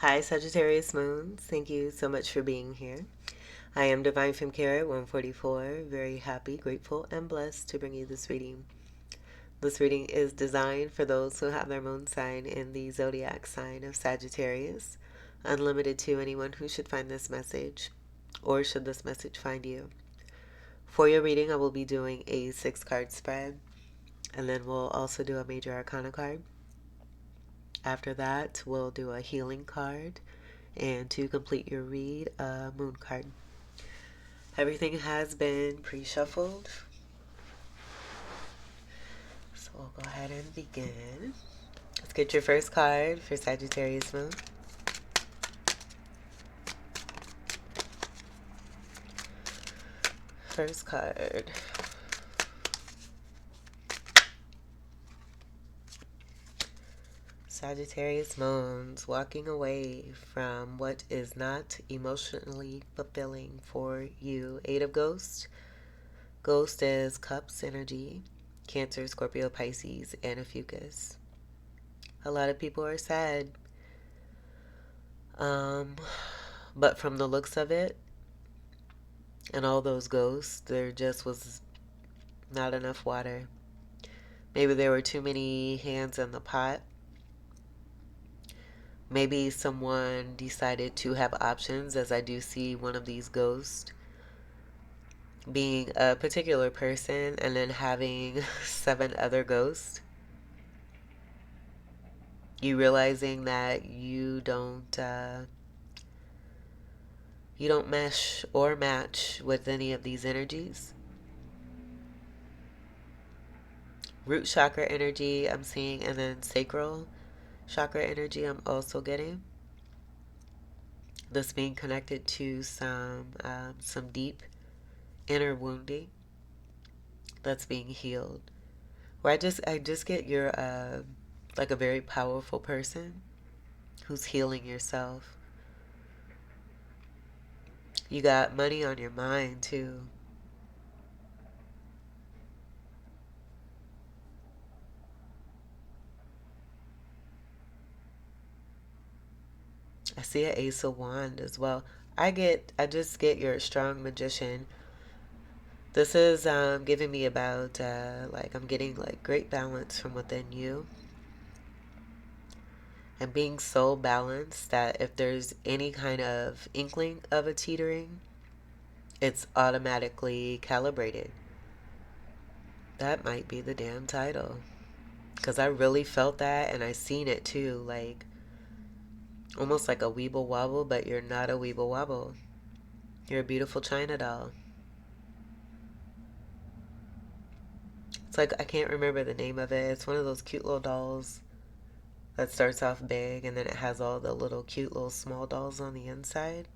Hi, Sagittarius Moons. Thank you so much for being here. I am Divine Femme Carrot 144. Very happy, grateful, and blessed to bring you this reading. This reading is designed for those who have their moon sign in the zodiac sign of Sagittarius, unlimited to anyone who should find this message, or should this message find you. For your reading, I will be doing a 6-card spread, and then we'll also do a major arcana card. After that, we'll do a healing card, and to complete your read, a moon card. Everything has been pre-shuffled, so we'll go ahead and begin. Let's get your first card for Sagittarius Moon. First card. Sagittarius Moons, walking away from what is not emotionally fulfilling for you. 8 of Ghost. Ghost is Cups energy, Cancer, Scorpio, Pisces, and a Fucus. A lot of people are sad. But from the looks of it, and all those ghosts, there just was not enough water. Maybe there were too many hands in the pot. Maybe someone decided to have options, as I do see one of these ghosts being a particular person and then having 7 other ghosts. You realizing that you don't mesh or match with any of these energies. Root chakra energy I'm seeing, and then sacral chakra energy I'm also getting. This being connected to some deep inner wounding that's being healed. Where I just get you're like a very powerful person who's healing yourself. You got money on your mind too. I see an Ace of Wands as well. I just get you're a strong magician. This is giving me about like I'm getting like great balance from within you, and being so balanced that if there's any kind of inkling of a teetering, it's automatically calibrated. That might be the damn title, because I really felt that, and I seen it too, like almost like a weeble wobble, but you're not a weeble wobble. You're a beautiful China doll. It's like, I can't remember the name of it. It's one of those cute little dolls that starts off big and then it has all the little cute little small dolls on the inside.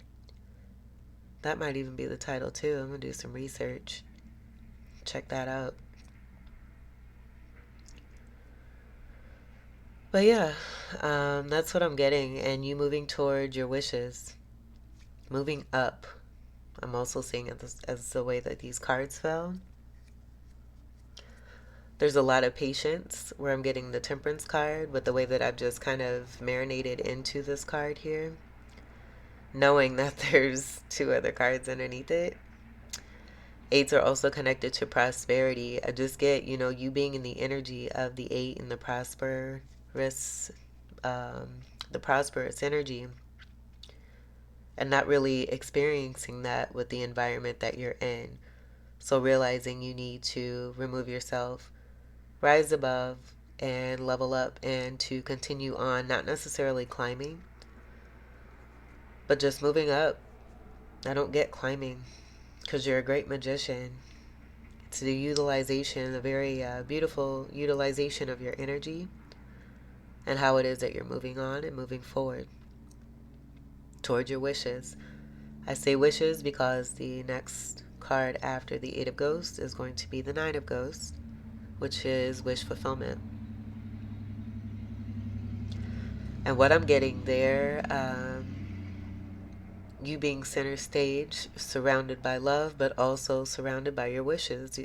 That might even be the title too. I'm gonna do some research. Check that out. But yeah, that's what I'm getting. And you moving toward your wishes, moving up. I'm also seeing it as the way that these cards fell. There's a lot of patience where I'm getting the Temperance card, but the way that I've just kind of marinated into this card here, knowing that there's 2 other cards underneath it. 8s are also connected to prosperity. I just get, you being in the energy of the 8 and um, the prosperous energy, and not really experiencing that with the environment that you're in. So realizing you need to remove yourself, rise above, and level up, and to continue on, not necessarily climbing, but just moving up. I don't get climbing because you're a great magician. It's the utilization, a very beautiful utilization of your energy and how it is that you're moving on and moving forward toward your wishes. I say wishes because the next card after the 8 of Ghosts is going to be the 9 of Ghosts, which is wish fulfillment. And what I'm getting there, you being center stage, surrounded by love, but also surrounded by your wishes,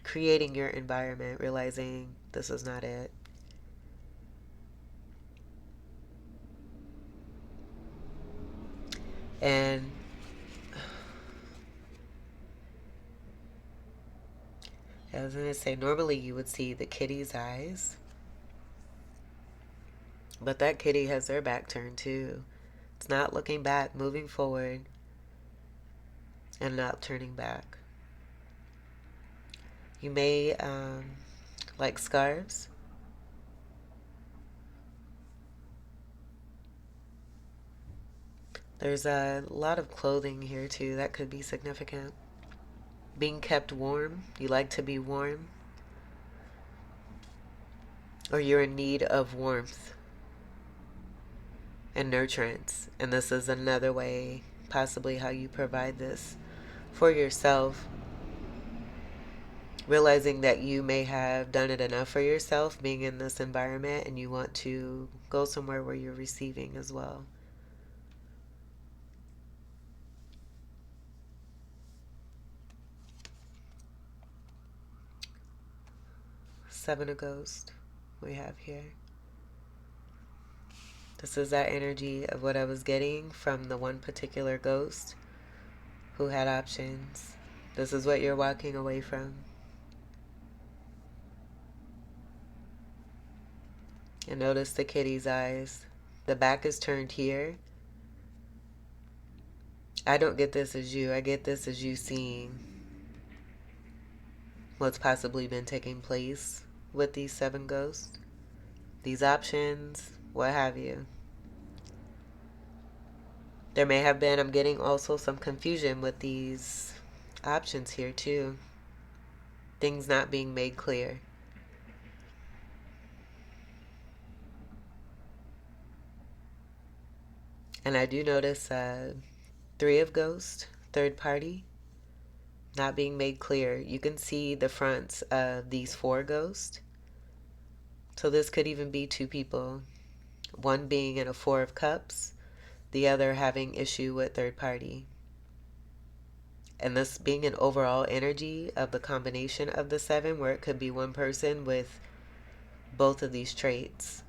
creating your environment, realizing this is not it. And I was going to say, normally you would see the kitty's eyes, but that kitty has their back turned too. It's not looking back, moving forward, and not turning back. You may like scarves. There's a lot of clothing here too that could be significant. Being kept warm. You like to be warm, or you're in need of warmth and nurturance. And this is another way, possibly, how you provide this for yourself. Realizing that you may have done it enough for yourself being in this environment, and you want to go somewhere where you're receiving as well. Seven of Ghosts we have here. This is that energy of what I was getting from the one particular ghost who had options. This is what you're walking away from. And notice the kitty's eyes. The back is turned here. I don't get this as you. I get this as you seeing what's possibly been taking place with these seven ghosts. These options, what have you. There may have been, I'm getting also some confusion with these options here too. Things not being made clear. And I do notice three of ghosts, third party, not being made clear. You can see the fronts of these four ghosts. So this could even be two people. One being in a Four of Cups, the other having issue with third party. And this being an overall energy of the combination of the seven, where it could be one person with both of these traits.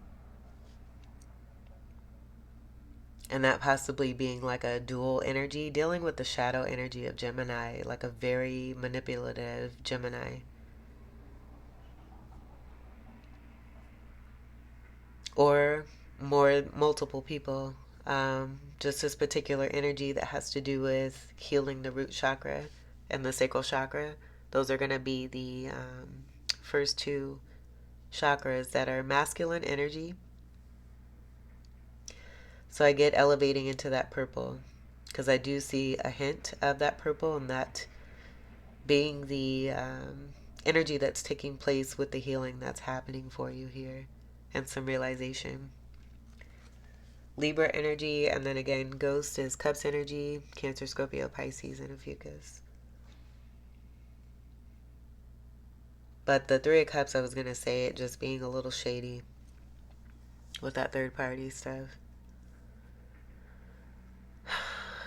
And that possibly being like a dual energy, dealing with the shadow energy of Gemini, like a very manipulative Gemini. Or multiple people. Just this particular energy that has to do with healing the root chakra and the sacral chakra. Those are going to be the first two chakras that are masculine energy. So I get elevating into that purple because I do see a hint of that purple, and that being the energy that's taking place with the healing that's happening for you here, and some realization. Libra energy, and then again, Ghost is Cups energy, Cancer, Scorpio, Pisces, and a Fucus. But the Three of Cups, I was going to say it just being a little shady with that third party stuff.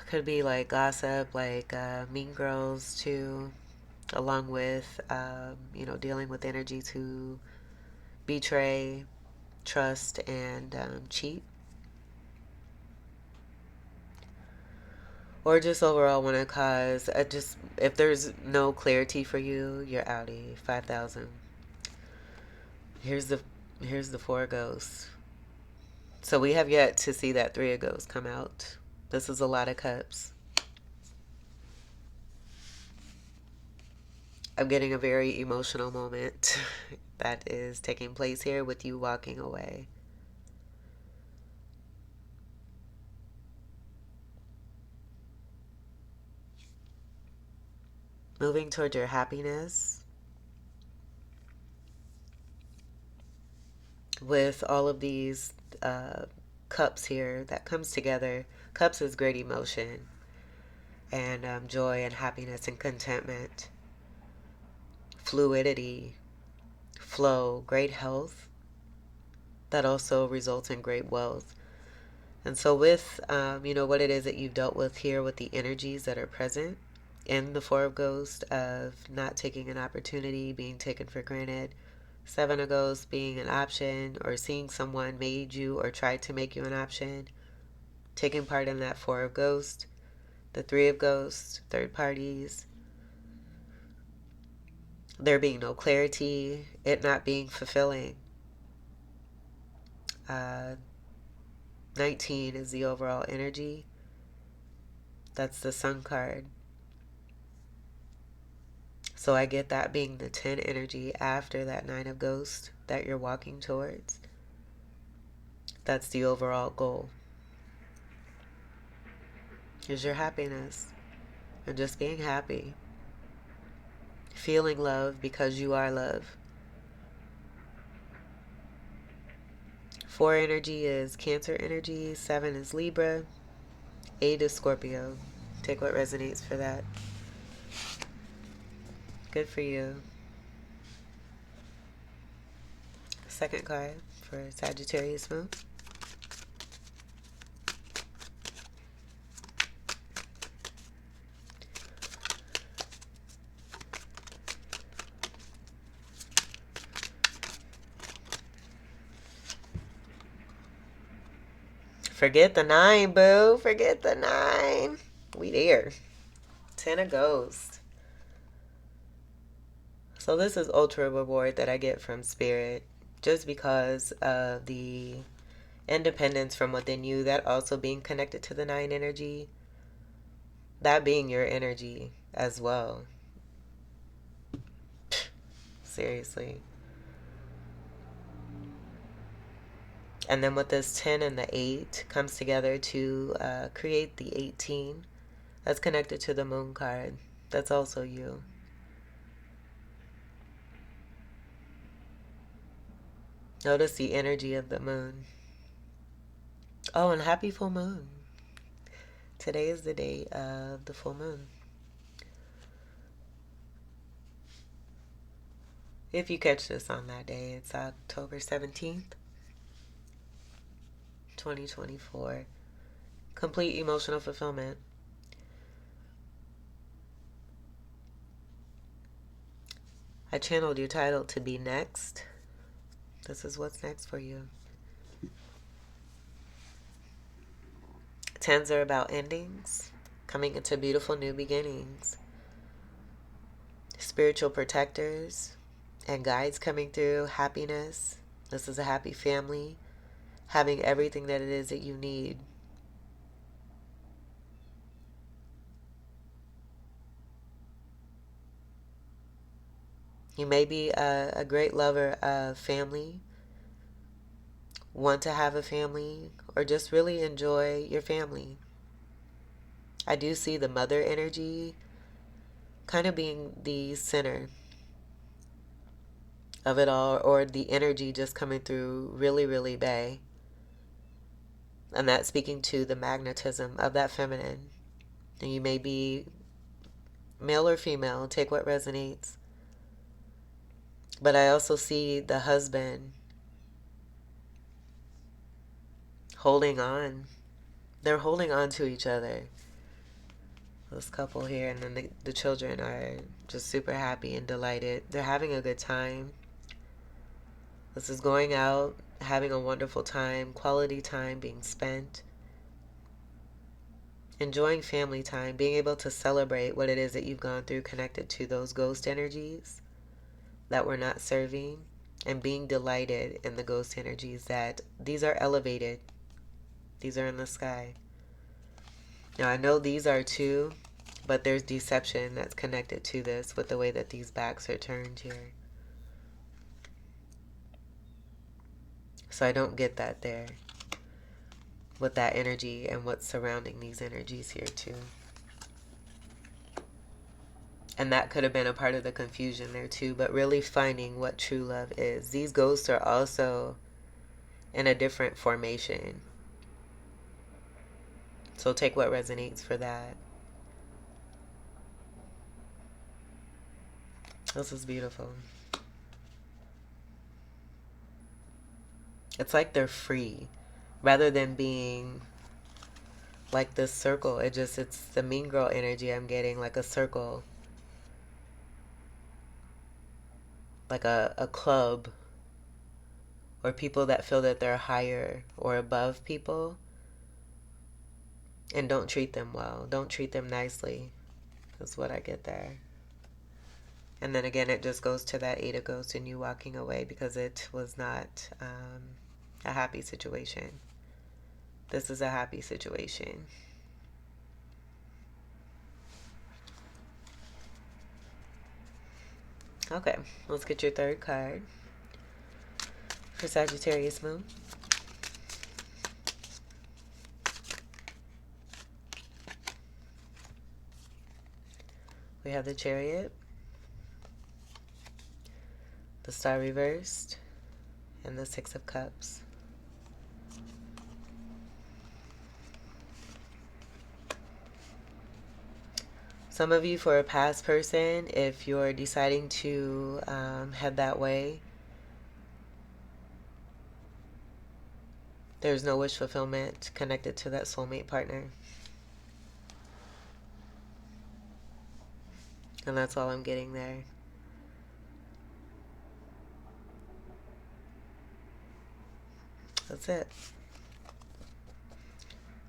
Could be like gossip, like Mean Girls too, along with, dealing with energy to betray, trust, and cheat. Or just overall want to cause, if there's no clarity for you, you're outie. 5,000. Here's the Four of Ghosts. So we have yet to see that Three of Ghosts come out. This is a lot of cups. I'm getting a very emotional moment that is taking place here with you walking away. Moving toward your happiness. With all of these cups here that comes together. Cups is great emotion and joy and happiness and contentment. Fluidity, flow, great health that also results in great wealth. And so with, what it is that you've dealt with here with the energies that are present in the Four of Ghosts of not taking an opportunity, being taken for granted, Seven of Ghosts being an option, or seeing someone made you or tried to make you an option, taking part in that Four of Ghosts. The Three of Ghosts, third parties, there being no clarity, it not being fulfilling. 19 is the overall energy. That's the Sun card. So I get that being the 10 energy after that 9 of Ghosts that you're walking towards. That's the overall goal. Is your happiness and just being happy. Feeling love because you are love. 4 energy is Cancer energy. 7 is Libra. 8 is Scorpio. Take what resonates for that. Good for you. Second card for Sagittarius moon. Forget the 9, boo. Forget the 9. We there. 10 of Ghosts. So this is ultra reward that I get from Spirit just because of the independence from within you, that also being connected to the 9 energy, that being your energy as well. Seriously. And then with this 10 and the 8 comes together to create the 18 that's connected to the moon card. That's also you. Notice the energy of the moon. Oh, and happy full moon. Today is the day of the full moon. If you catch this on that day, it's October 17th, 2024. Complete emotional fulfillment. I channeled your title to be next. This is what's next for you. 10s are about endings, coming into beautiful new beginnings. Spiritual protectors and guides coming through, happiness. This is a happy family, having everything that it is that you need. You may be a great lover of family, want to have a family, or just really enjoy your family. I do see the mother energy kind of being the center of it all, or the energy just coming through really, really bay. And that's speaking to the magnetism of that feminine. And you may be male or female, take what resonates. But I also see the husband holding on. They're holding on to each other. This couple here, and then the children are just super happy and delighted. They're having a good time. This is going out, having a wonderful time, quality time being spent, enjoying family time, being able to celebrate what it is that you've gone through connected to those ghost energies that we're not serving, and being delighted in the ghost energies that these are elevated. These are in the sky. Now I know these are too, but there's deception that's connected to this with the way that these backs are turned here. So I don't get that there with that energy and what's surrounding these energies here too. And that could have been a part of the confusion there too, but really finding what true love is. These ghosts are also in a different formation. So take what resonates for that. This is beautiful. It's like they're free rather than being like this circle. It's the mean girl energy I'm getting, like a circle, like a club, or people that feel that they're higher or above people. And don't treat them well. Don't treat them nicely. That's what I get there. And then again, it just goes to that 8 of ghosts and you walking away because it was not a happy situation. This is a happy situation. Okay, let's get your third card for Sagittarius moon. We have the Chariot, the Star reversed, and the Six of Cups. Some of you, for a past person, if you're deciding to head that way, there's no wish fulfillment connected to that soulmate partner. And that's all I'm getting there. That's it.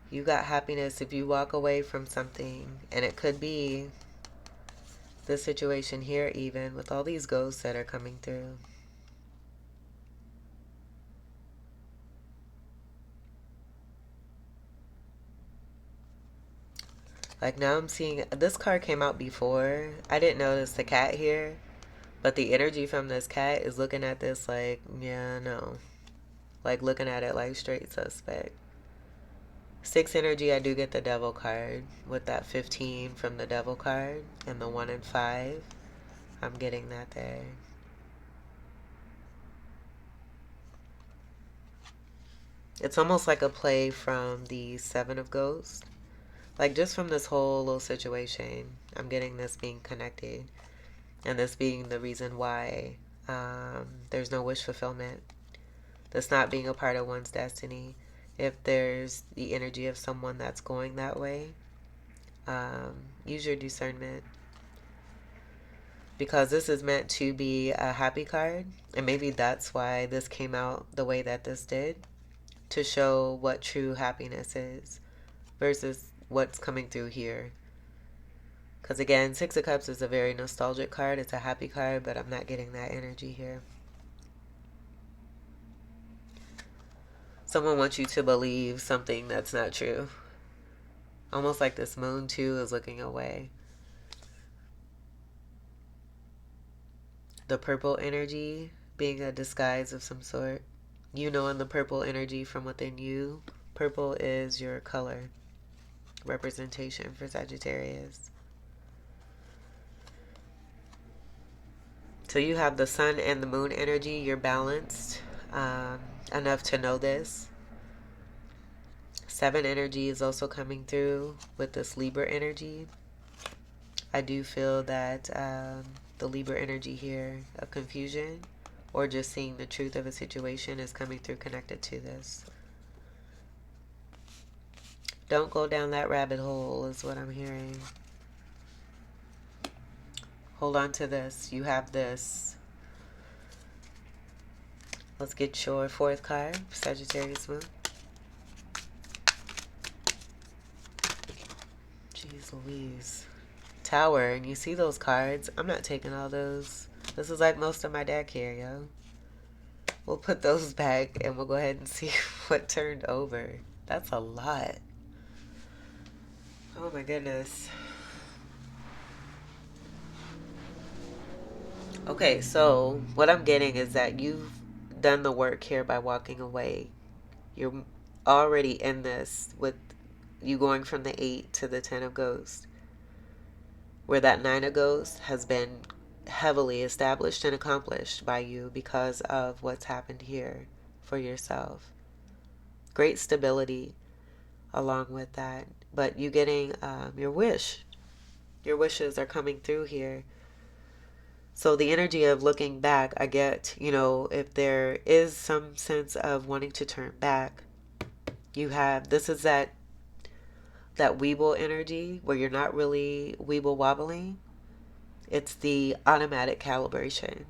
You got happiness if you walk away from something. And it could be this situation here, even with all these ghosts that are coming through. Like now I'm seeing, this card came out before. I didn't notice the cat here. But the energy from this cat is looking at this like, yeah, no. Like looking at it like straight suspect. 6 energy, I do get the Devil card with that 15 from the Devil card and the 1 and 5. I'm getting that there. It's almost like a play from the 7 of Ghosts. Like just from this whole little situation, I'm getting this being connected. And this being the reason why there's no wish fulfillment. This not being a part of one's destiny. If there's the energy of someone that's going that way, use your discernment. Because this is meant to be a happy card. And maybe that's why this came out the way that this did. To show what true happiness is. Versus what's coming through here. Because again, 6 of Cups is a very nostalgic card. It's a happy card, but I'm not getting that energy here. Someone wants you to believe something that's not true. Almost like this moon too is looking away. The purple energy being a disguise of some sort. You know, in the purple energy from within you, purple is your color representation for Sagittarius. So you have the sun and the moon energy. You're balanced enough to know this. 7 energy is also coming through with this Libra energy. I do feel that the Libra energy here of confusion or just seeing the truth of a situation is coming through connected to this. Don't go down that rabbit hole is what I'm hearing. Hold on to this. You have this. Let's get your 4th card, Sagittarius moon. Jeez Louise. Tower, and you see those cards. I'm not taking all those. This is like most of my deck here, yo. We'll put those back and we'll go ahead and see what turned over. That's a lot. Oh my goodness. Okay, so what I'm getting is that you've done the work here by walking away. You're already in this with you going from the 8 to the 10 of Ghosts. Where that 9 of Ghosts has been heavily established and accomplished by you because of what's happened here for yourself. Great stability along with that. But you getting your wish. Your wishes are coming through here. So the energy of looking back, I get, you know, if there is some sense of wanting to turn back, you have, this is that Weeble energy where you're not really Weeble wobbling. It's the automatic calibration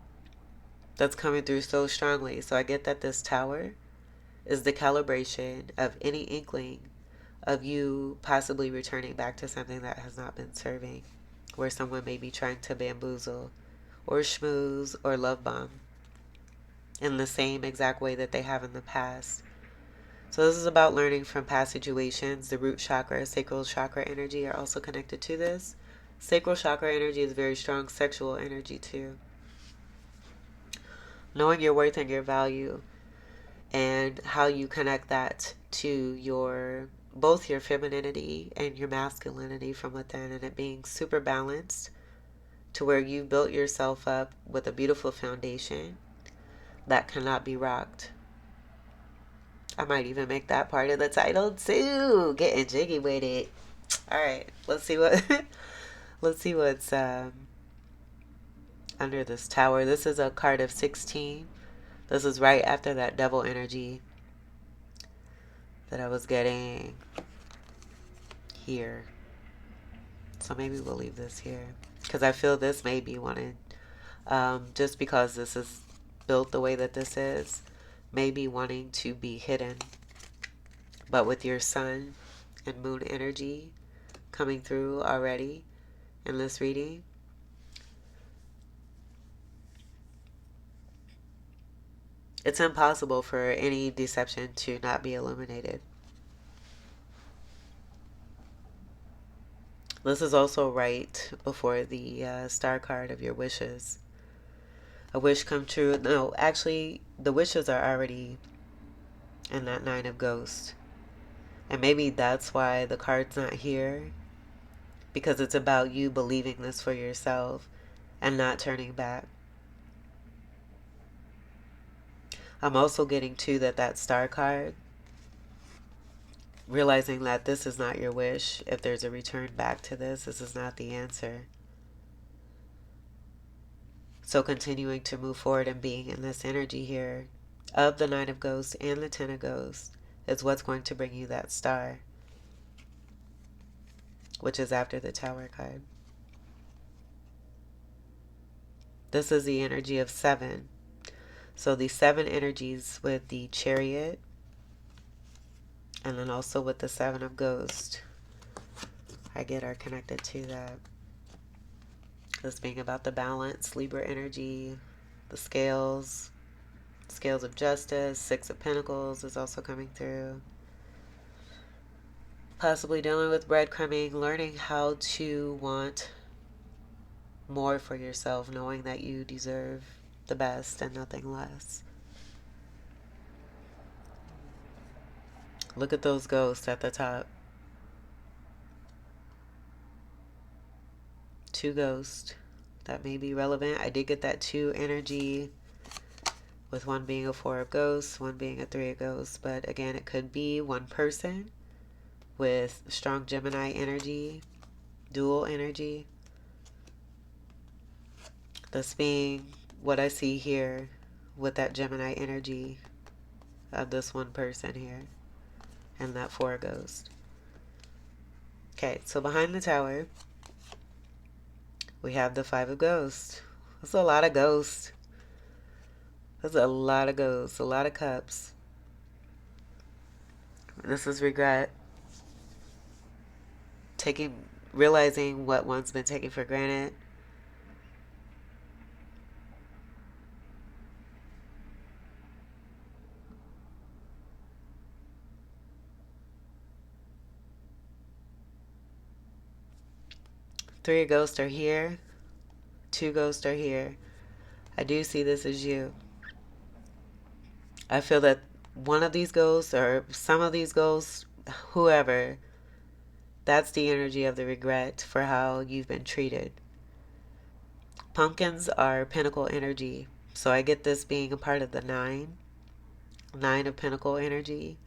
that's coming through so strongly. So I get that this Tower is the calibration of any inkling of you possibly returning back to something that has not been serving, where someone may be trying to bamboozle or schmooze or love bomb in the same exact way that they have in the past. So this is about learning from past situations. The root chakra, sacral chakra energy are also connected to this. Sacral chakra energy is very strong sexual energy too. Knowing your worth and your value and how you connect that to your both your femininity and your masculinity from within, and it being super balanced to where you've built yourself up with a beautiful foundation that cannot be rocked. I might even make that part of the title too. Getting jiggy with it. All right, let's see what let's see what's under this tower. This is a card of 16. This is right after that devil energy that I was getting here. So maybe we'll leave this here because I feel this may be wanted, just because this is built the way that this is, maybe wanting to be hidden. But with your sun and moon energy coming through already in this reading, it's impossible for any deception to not be illuminated. This is also right before the star card of your wishes. A wish come true. No, actually, the wishes are already in that nine of ghosts. And maybe that's why the card's not here. Because it's about you believing this for yourself and not turning back. I'm also getting to that star card, realizing that this is not your wish. If there's a return back to this is not the answer. So continuing to move forward and being in this energy here of the Nine of Ghosts and the Ten of Ghosts is what's going to bring you that star, which is after the Tower card. This is the energy of 7. So the 7 energies with the Chariot and then also with the 7 of Ghosts I get are connected to that. This being about the balance, Libra energy, the scales of justice, 6 of Pentacles is also coming through. Possibly dealing with breadcrumbing, learning how to want more for yourself, knowing that you deserve the best and nothing less. Look at those ghosts at the top. 2 ghosts. That may be relevant. I did get that 2 energy with one being a 4 of ghosts, one being a 3 of ghosts. But again, it could be one person with strong Gemini energy, dual energy. This being what I see here with that Gemini energy of this one person here and that 4 ghost. Okay, so behind the tower, we have the 5 of ghosts. That's a lot of ghosts. That's a lot of ghosts, a lot of cups. This is regret. Realizing what one's been taken for granted. Three ghosts are here. 2 ghosts are here. I do see this as you. I feel that one of these ghosts or some of these ghosts, whoever, that's the energy of the regret for how you've been treated. Pumpkins are Pentacle energy. So I get this being a part of the 9 of Pentacle energy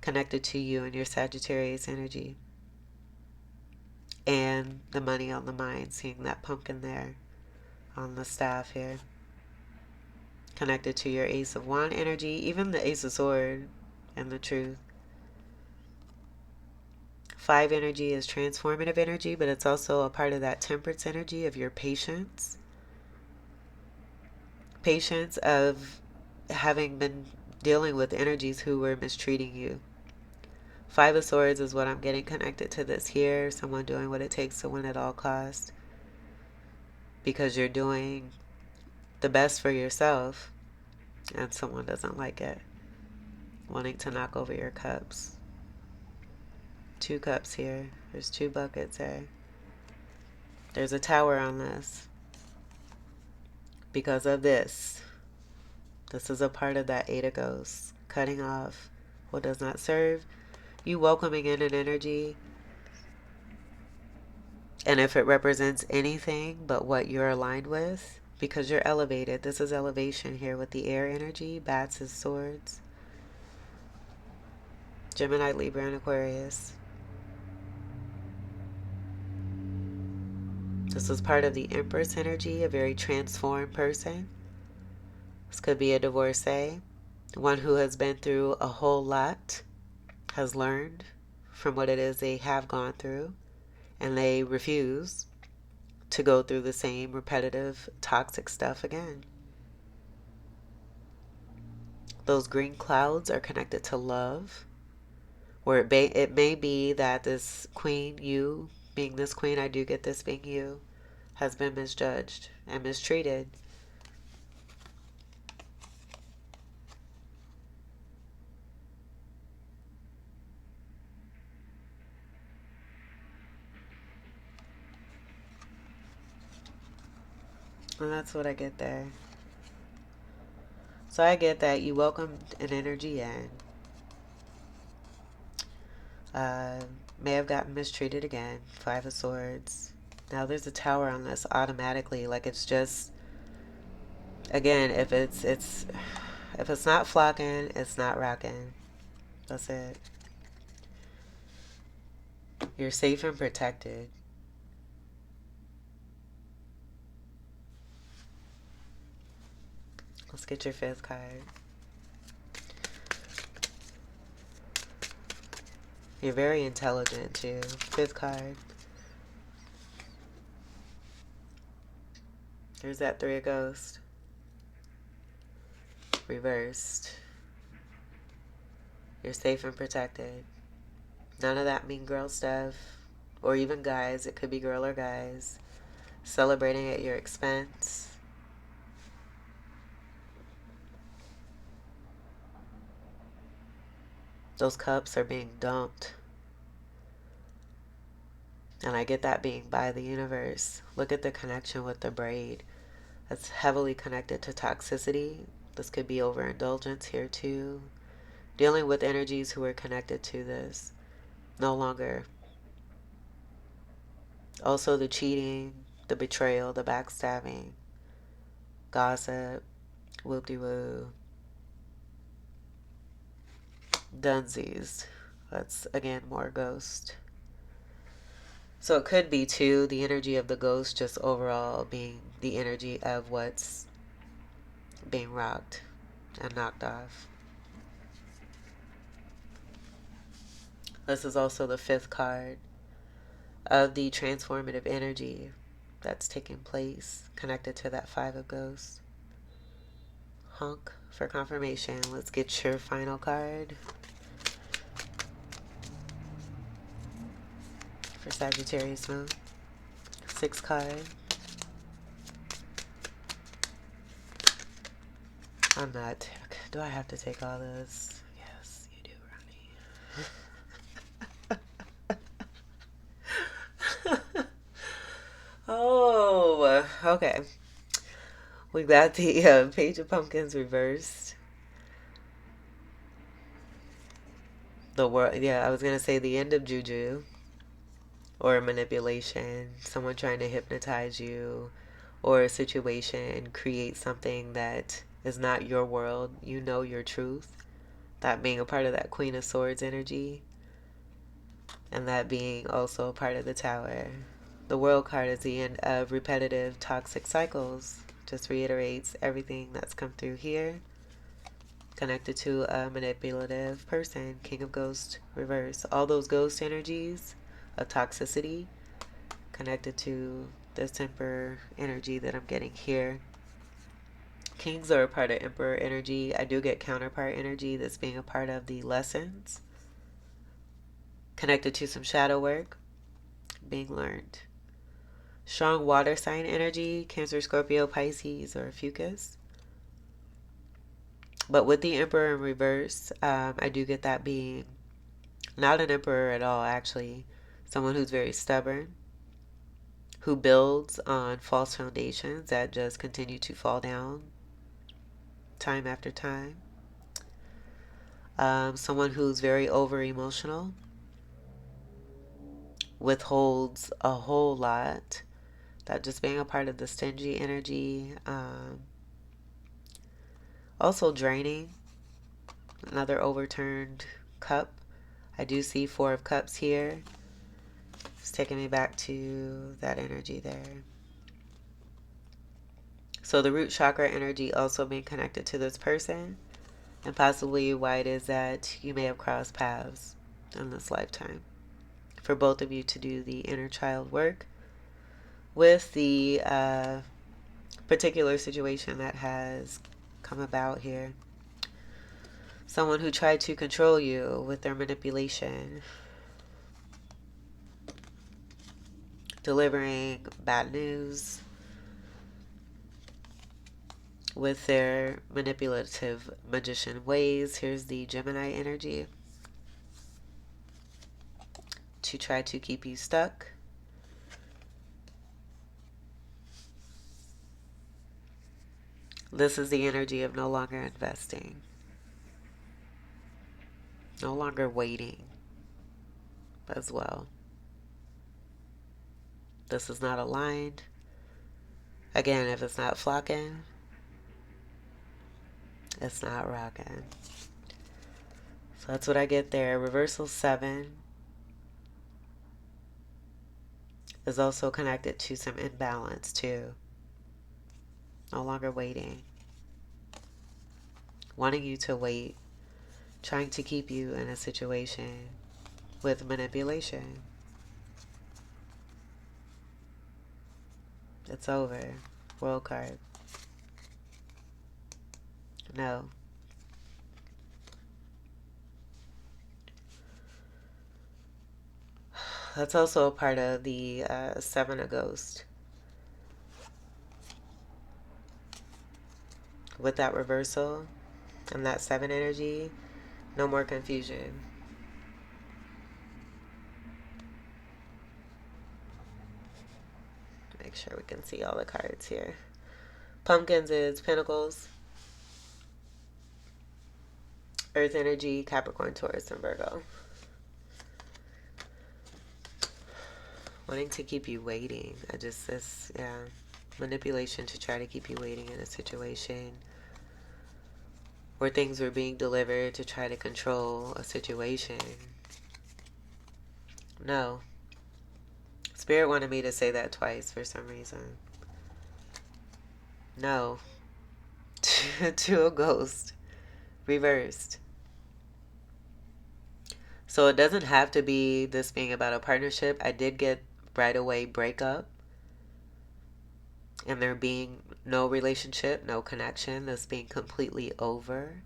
connected to you and your Sagittarius energy. And the money on the mind, seeing that pumpkin there on the staff here. Connected to your Ace of Wand energy, even the Ace of Sword and the Truth. 5 energy is transformative energy, but it's also a part of that Temperance energy of your patience. Patience of having been dealing with energies who were mistreating you. Five of Swords is what I'm getting connected to this here. Someone doing what it takes to win at all costs. Because you're doing the best for yourself and someone doesn't like it. Wanting to knock over your cups. Two cups here. There's two buckets there. There's a tower on this. Because of this. This is a part of that Eight of Ghosts. Cutting off what does not serve. You welcoming in an energy. And if it represents anything but what you're aligned with, because you're elevated. This is elevation here with the air energy. Bats is swords. Gemini, Libra, and Aquarius. This is part of the Empress energy, a very transformed person. This could be a divorcee, one who has been through a whole lot, has learned from what it is they have gone through, and they refuse to go through the same repetitive, toxic stuff again. Those green clouds are connected to love, where it may be that this queen, you being this queen, I do get this being you, has been misjudged and mistreated. And that's what I get there. So I get that you welcomed an energy in. May have gotten mistreated again. Five of Swords. Now there's a tower on this automatically. Like it's just, again, if it's not flocking, it's not rocking. That's it. You're safe and protected. Let's get your fifth card. You're very intelligent too. Fifth card. There's that Three of Ghosts. Reversed. You're safe and protected. None of that mean girl stuff. Or even guys. It could be girl or guys. Celebrating at your expense. Those cups are being dumped. And I get that being by the universe. Look at the connection with the braid. That's heavily connected to toxicity. This could be overindulgence here too. Dealing with energies who are connected to this. No longer. Also the cheating, the betrayal, the backstabbing, gossip, whoop-de-woo. Dunsies. That's again more ghost. So it could be too the energy of the ghost just overall being the energy of what's being rocked and knocked off. This is also the fifth card of the transformative energy that's taking place connected to that Five of Ghosts. Honk for confirmation. Let's get your final card for Sagittarius moon. Sixth card. I'm not. Do I have to take all this? Yes, you do, Ronnie. Oh, okay. We got the Page of Pumpkins reversed. The world, yeah, I was gonna say the end of juju or manipulation. Someone trying to hypnotize you, or a situation, create something that is not your world. You know your truth. That being a part of that Queen of Swords energy. And that being also a part of the Tower. The World card is the end of repetitive toxic cycles. Just reiterates everything that's come through here. Connected to a manipulative person. King of Ghosts reverse. All those ghost energies of toxicity connected to this temper energy that I'm getting here. Kings are a part of Emperor energy. I do get counterpart energy that's being a part of the lessons. connected to some shadow work being learned. Strong water sign energy, Cancer, Scorpio, Pisces, or Fucus. But with the Emperor in reverse, I do get that being not an Emperor at all, actually. Someone who's very stubborn, who builds on false foundations that just continue to fall down time after time. Someone who's very over emotional, withholds a whole lot. That just being a part of the stingy energy. Also draining. Another overturned cup. I do see Four of Cups here. It's taking me back to that energy there. So the root chakra energy also being connected to this person, and possibly why it is that you may have crossed paths in this lifetime. For both of you to do the inner child work with the particular situation that has come about here. Someone who tried to control you with their manipulation, delivering bad news with their manipulative magician ways. Here's the Gemini energy to try to keep you stuck. This is the energy of no longer investing, no longer waiting as well. This is not aligned. Again, if it's not flocking, it's not rocking. So that's what I get there. Reversal 7 is also connected to some imbalance too. No longer waiting. Wanting you to wait. Trying to keep you in a situation with manipulation. It's over. World card. No. That's also a part of the Seven of Ghost. With that reversal and that 7 energy, no more confusion. Make sure we can see all the cards here. Pumpkins is Pentacles, Earth energy, Capricorn, Taurus, and Virgo. Wanting to keep you waiting. Manipulation to try to keep you waiting in a situation where things were being delivered to try to control a situation. No. Spirit wanted me to say that twice for some reason. No. To a ghost. Reversed. So it doesn't have to be this being about a partnership. I did get right away breakup. And there being no relationship, no connection. This being completely over.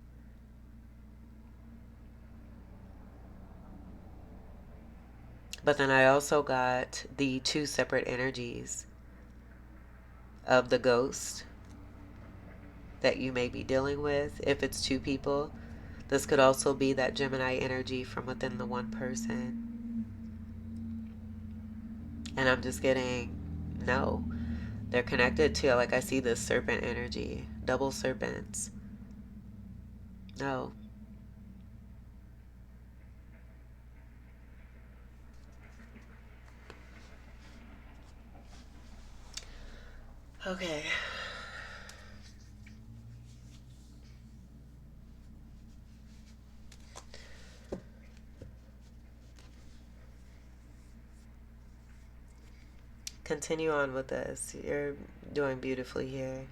But then I also got the 2 separate energies of the ghost that you may be dealing with. If it's 2 people, this could also be that Gemini energy from within the one person. And I'm just getting, no. They're connected to, like I see this serpent energy. Double serpents. No. Okay. Continue on with this. You're doing beautifully here.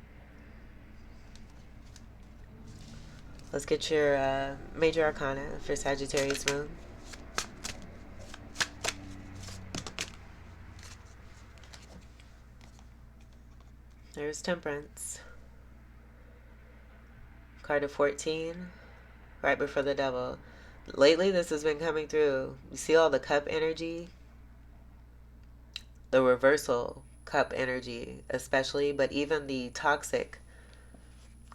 Let's get your major arcana for Sagittarius moon. There's Temperance. Card of 14, right before the Devil. Lately, this has been coming through. You see all the cup energy, the reversal cup energy, especially, but even the toxic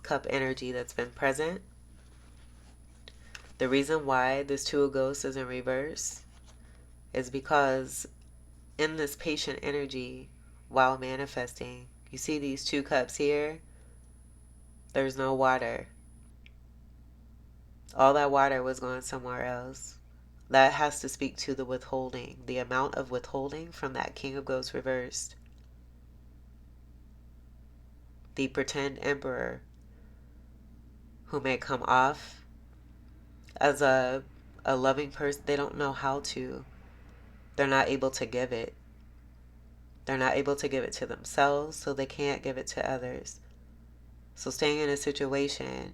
cup energy that's been present. The reason why this Two of Ghosts is in reverse is because in this patient energy, while manifesting, you see these two cups here, there's no water. All that water was going somewhere else. That has to speak to the withholding, the amount of withholding from that King of Ghosts reversed. The pretend emperor who may come off as a loving person. They don't know how to. They're not able to give it. They're not able to give it to themselves, so they can't give it to others. So staying in a situation,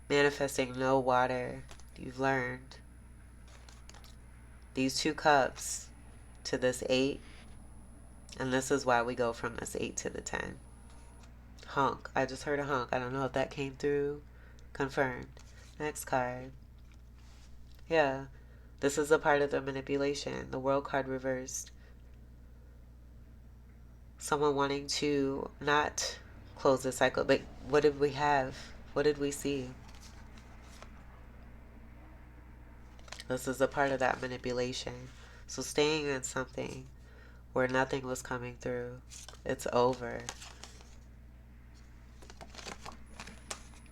manifesting no water, you've learned. These two cups to this 8, and this is why we go from this 8 to the 10. Honk. I just heard a honk. I don't know if that came through. Confirmed. Next card. Yeah. This is a part of the manipulation. The World card reversed. Someone wanting to not close the cycle. But what did we have? What did we see? This is a part of that manipulation. So staying in something where nothing was coming through. It's over.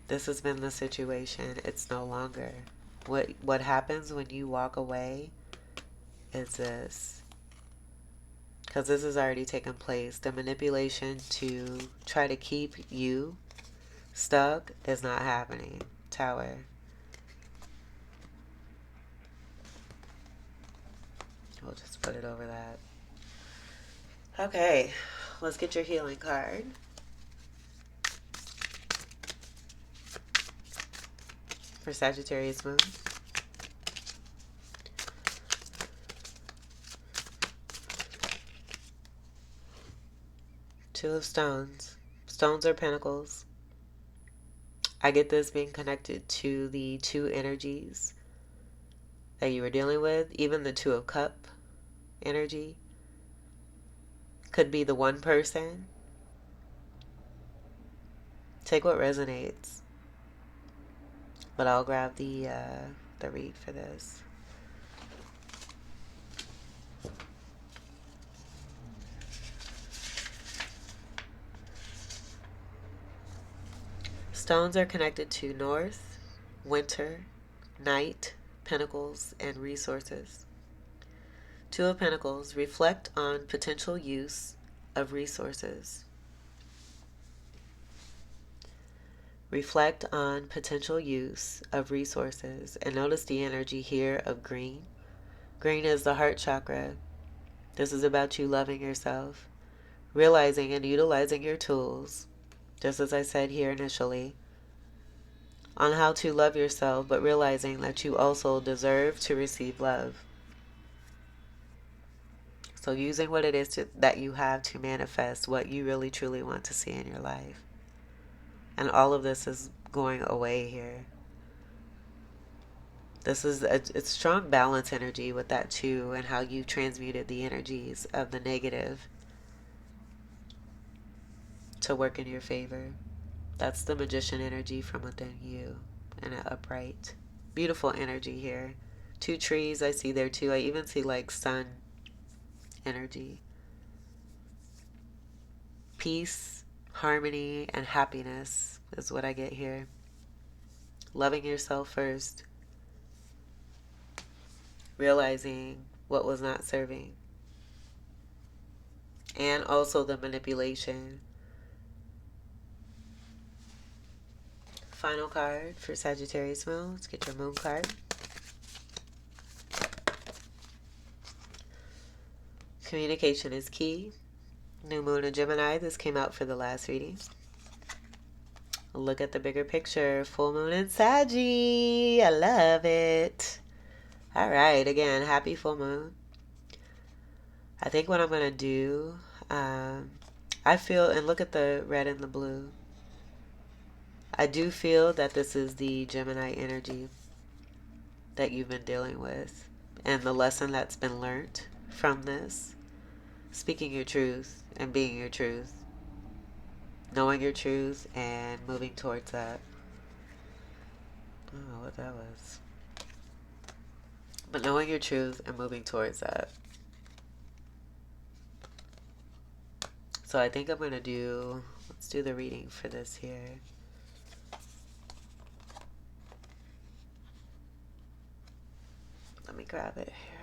This has been the situation. It's no longer. What happens when you walk away is this. Because this has already taken place. The manipulation to try to keep you stuck is not happening. Tower. We'll just put it over that. Okay. Let's get your healing card. For Sagittarius moon. Two of Stones. Stones are pentacles. I get this being connected to the two energies that you were dealing with. Even the Two of Cup energy. Could be the one person. Take what resonates. But I'll grab the read for this. Stones are connected to North, Winter, Night, Pentacles, and Resources. Two of Pentacles, reflect on potential use of resources. Reflect on potential use of resources. And notice the energy here of green. Green is the heart chakra. This is about you loving yourself, realizing and utilizing your tools, just as I said here initially, on how to love yourself, but realizing that you also deserve to receive love. So using what it is that you have to manifest what you really truly want to see in your life. And all of this is going away here. This is it's strong balance energy with that too, and how you transmuted the energies of the negative to work in your favor. That's the magician energy from within you, and an upright, beautiful energy here. Two trees I see there too. I even see like sun energy. Peace, harmony, and happiness is what I get here. Loving yourself first. Realizing what was not serving. And also the manipulation. Final card for Sagittarius moon. Let's get your moon card. Communication is key. New moon in Gemini. This came out for the last reading. Look at the bigger picture. Full moon in Saggy. I love it. All right. Again, happy full moon. I think what I'm going to do, I feel, and look at the red and the blue. I do feel that this is the Gemini energy. that you've been dealing with and the lesson that's been learned from this. Speaking your truth and being your truth. Knowing your truth and moving towards that. I don't know what that was. But knowing your truth and moving towards that. So I think I'm going to let's do the reading for this here. Let me grab it here.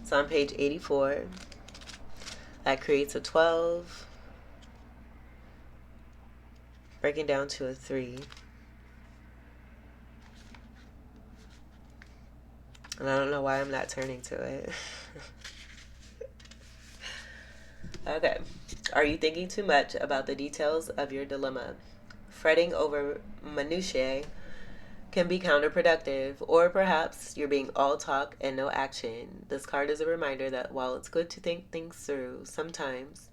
So on page 84, that creates a 12, breaking down to a 3. And I don't know why I'm not turning to it. Okay. Are you thinking too much about the details of your dilemma? Fretting over minutiae can be counterproductive, or perhaps you're being all talk and no action. This card is a reminder that while it's good to think things through, sometimes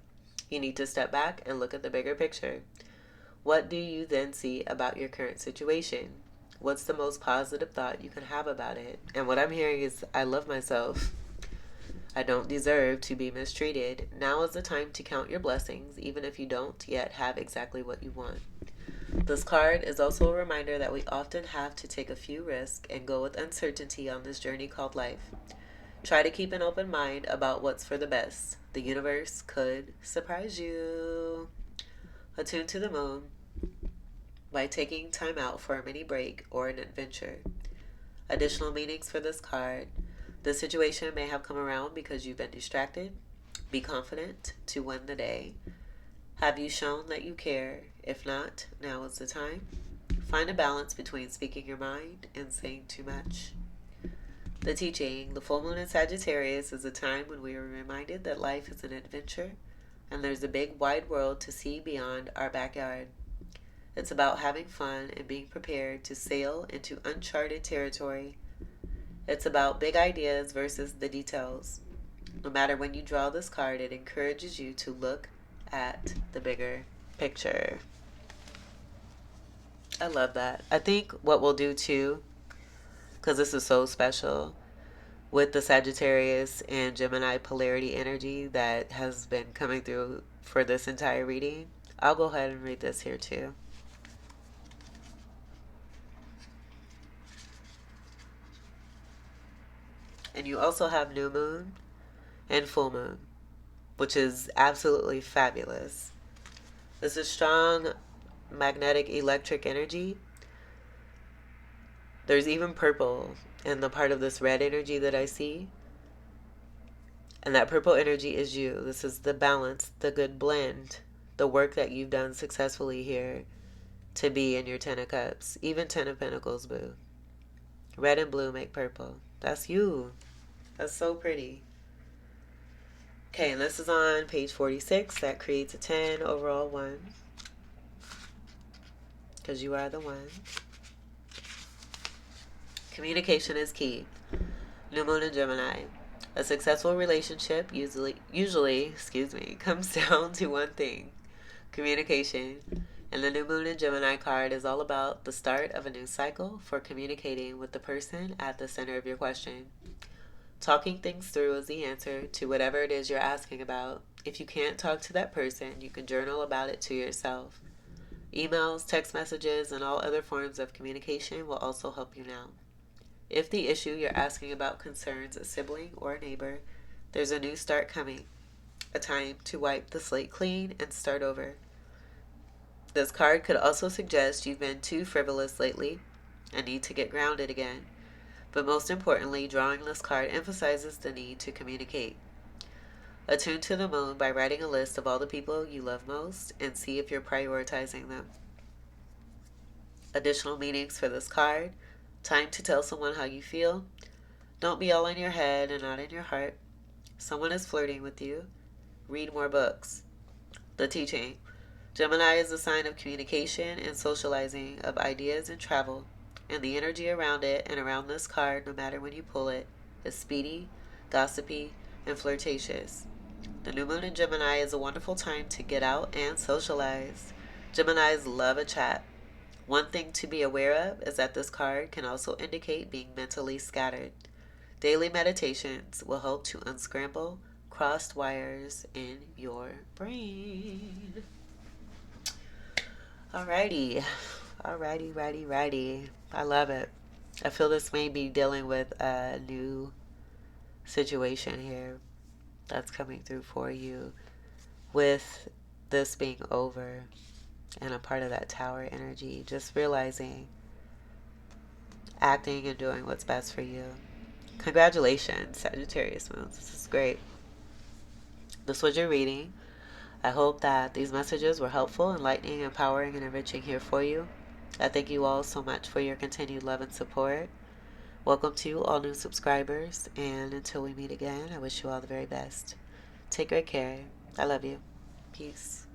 you need to step back and look at the bigger picture. What do you then see about your current situation? What's the most positive thought you can have about it? And what I'm hearing is, I love myself. I don't deserve to be mistreated. Now is the time to count your blessings, even if you don't yet have exactly what you want. This card is also a reminder that we often have to take a few risks and go with uncertainty on this journey called life. Try to keep an open mind about what's for the best. The universe could surprise you. Attune to the moon by taking time out for a mini break or an adventure. Additional meanings for this card. The situation may have come around because you've been distracted. Be confident to win the day. Have you shown that you care? If not, now is the time. Find a balance between speaking your mind and saying too much. The teaching, the full moon in Sagittarius, is a time when we are reminded that life is an adventure and there's a big wide world to see beyond our backyard. It's about having fun and being prepared to sail into uncharted territory. It's about big ideas versus the details. No matter when you draw this card, it encourages you to look at the bigger picture. I love that. I think what we'll do too, because this is so special, with the Sagittarius and Gemini polarity energy that has been coming through for this entire reading, I'll go ahead and read this here too. And you also have new moon and full moon, which is absolutely fabulous. This is strong magnetic electric energy. There's even purple in the part of this red energy that I see. And that purple energy is you. This is the balance, the good blend, the work that you've done successfully here to be in your 10 of Cups. Even 10 of Pentacles, boo. Red and blue make purple. That's you. That's so pretty. Okay, and this is on page 46. That creates a 10, overall 1. Because you are the one. Communication is key. New moon in Gemini. A successful relationship usually comes down to one thing: communication. And the new moon in Gemini card is all about the start of a new cycle for communicating with the person at the center of your question. Talking things through is the answer to whatever it is you're asking about. If you can't talk to that person, you can journal about it to yourself. Emails, text messages, and all other forms of communication will also help you now. If the issue you're asking about concerns a sibling or a neighbor, there's a new start coming. A time to wipe the slate clean and start over. This card could also suggest you've been too frivolous lately and need to get grounded again. But most importantly, drawing this card emphasizes the need to communicate. Attune to the moon by writing a list of all the people you love most and see if you're prioritizing them. Additional meanings for this card: time to tell someone how you feel. Don't be all in your head and not in your heart. Someone is flirting with you. Read more books. The teaching: Gemini is a sign of communication and socializing of ideas and travel. And the energy around it and around this card, no matter when you pull it, is speedy, gossipy, and flirtatious. The new moon in Gemini is a wonderful time to get out and socialize. Geminis love a chat. One thing to be aware of is that this card can also indicate being mentally scattered. Daily meditations will help to unscramble crossed wires in your brain. Alrighty. Righty. I love it. I feel this may be dealing with a new situation here that's coming through for you with this being over and a part of that tower energy. Just realizing, acting and doing what's best for you. Congratulations, Sagittarius moons. This is great. This was your reading. I hope that these messages were helpful, enlightening, empowering, and enriching here for you. I thank you all so much for your continued love and support. Welcome to all new subscribers, and until we meet again, I wish you all the very best. Take great care. I love you. Peace.